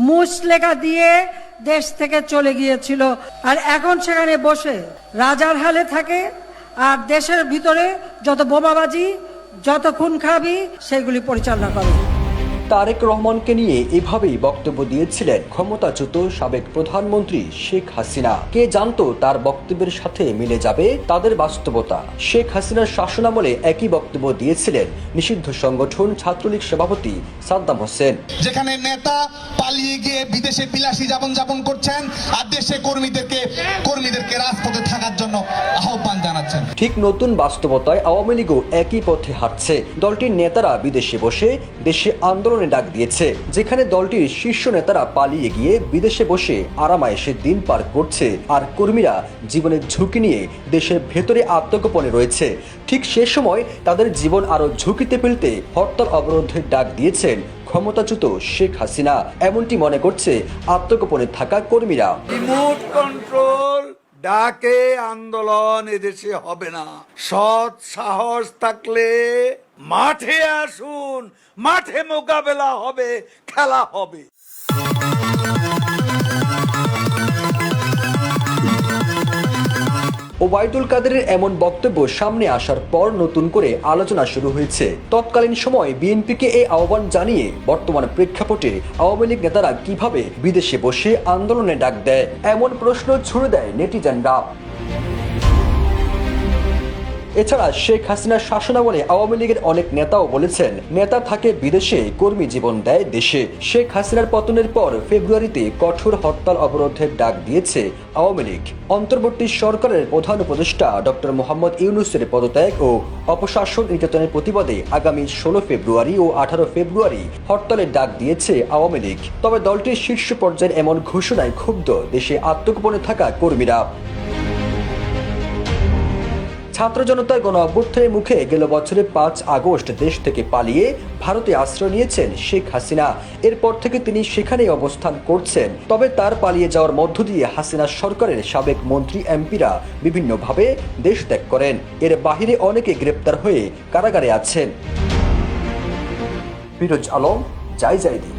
মুচলেখা দিয়ে দেশ থেকে চলে গিয়েছিল, আর এখন সেখানে বসে রাজার হালে থাকে, আর দেশের ভিতরে যত বোমাবাজি, যত খুন খারাপি সেগুলি পরিচালনা করে। তারেক রহমানকে নিয়ে এভাবেই বক্তব্য দিয়েছিলেন ক্ষমতাচ্যুত সাবেক প্রধানমন্ত্রী শেখ হাসিনা। কে জানতো তার বক্তব্যের সাথে মিলে যাবে তাদের বাস্তবতা। শেখ হাসিনার শাসনামলে একই বক্তব্য দিয়েছিলেন নিষিদ্ধ সংগঠন ছাত্রলীগ সভাপতি সাদ্দাম হোসেন। যেখানে নেতা পালিয়ে গিয়ে বিদেশে বিলাসী জীবনযাপন করছেন, আর দেশে কর্মীদেরকে রাজপথে থাকার জন্য আহ্বান জানাচ্ছেন। ঠিক নতুন বাস্তবতায় আওয়ামী লীগও একই পথে হাঁটছে। দলটির নেতারা বিদেশে বসে দেশে আন্দোলন ডাক দিয়েছে, যেখানে দলটির শীর্ষ নেতারা পালিয়ে গিয়ে বিদেশে বসে আরামায়েশে দিন পার করছে, আর কর্মীরা জীবনের ঝুঁকি নিয়ে দেশের ভেতরে আত্মগোপনে রয়েছে। ঠিক সে সময় তাদের জীবন আরো ঝুঁকিতে ফেলতে হরতাল অবরোধের ডাক দিয়েছেন ক্ষমতাচ্যুত শেখ হাসিনা। এমনটি মনে করছে আত্মগোপনে থাকা কর্মীরা। রিমোট কন্ট্রোল ডাকে আন্দোলন এদেশে হবে না। সৎ সাহস থাকলে মাঠে আসুন, মাঠে মোকাবেলা হবে, খেলা হবে। ওবায়দুল কাদেরের এমন বক্তব্য সামনে আসার পর নতুন করে আলোচনা শুরু হয়েছে। তৎকালীন সময় বিএনপিকে এই আহ্বান জানিয়ে বর্তমান প্রেক্ষাপটে আওয়ামী লীগ নেতারা কিভাবে বিদেশে বসে আন্দোলনে ডাক দেয়, এমন প্রশ্ন ছুড়ে দেয় নেটিজেনরা। এছাড়া শেখ হাসিনার শাসনামলে আওয়ামী লীগের অনেক নেতাও বলেছেন, নেতা থাকে বিদেশে, কর্মী জীবন দেয় দেশে। শেখ হাসিনার পতনের পর ফেব্রুয়ারিতে কঠোর হরতাল অবরোধের ডাক দিয়েছে আওয়ামী লীগ। অন্তর্বর্তী সরকারের প্রধান উপদেষ্টা ডক্টর মোহাম্মদ ইউনূসের পদত্যাগ ও অপশাসন নির্যাতনের প্রতিবাদে আগামী 16 ফেব্রুয়ারি ও 18 ফেব্রুয়ারি হরতালের ডাক দিয়েছে আওয়ামী লীগ। তবে দলটির শীর্ষ পর্যায়ের এমন ঘোষণায় ক্ষুব্ধ দেশে আত্মগোপনে থাকা কর্মীরা। ছাত্র জনতার গণ অভ্যুত্থানের মুখে গেল বছরের 5 আগস্ট দেশ থেকে পালিয়ে ভারতে আশ্রয় নিয়েছেন শেখ হাসিনা। এরপর থেকে তিনি সেখানেই অবস্থান করছেন। তবে তার পালিয়ে যাওয়ার মধ্য দিয়ে হাসিনা সরকারের সাবেক মন্ত্রী এমপিরা বিভিন্নভাবে দেশ ত্যাগ করেন। এর বাহিরে অনেকে গ্রেপ্তার হয়ে কারাগারে আছেন। ফিরোজ আলম, জয় জয়দীপ।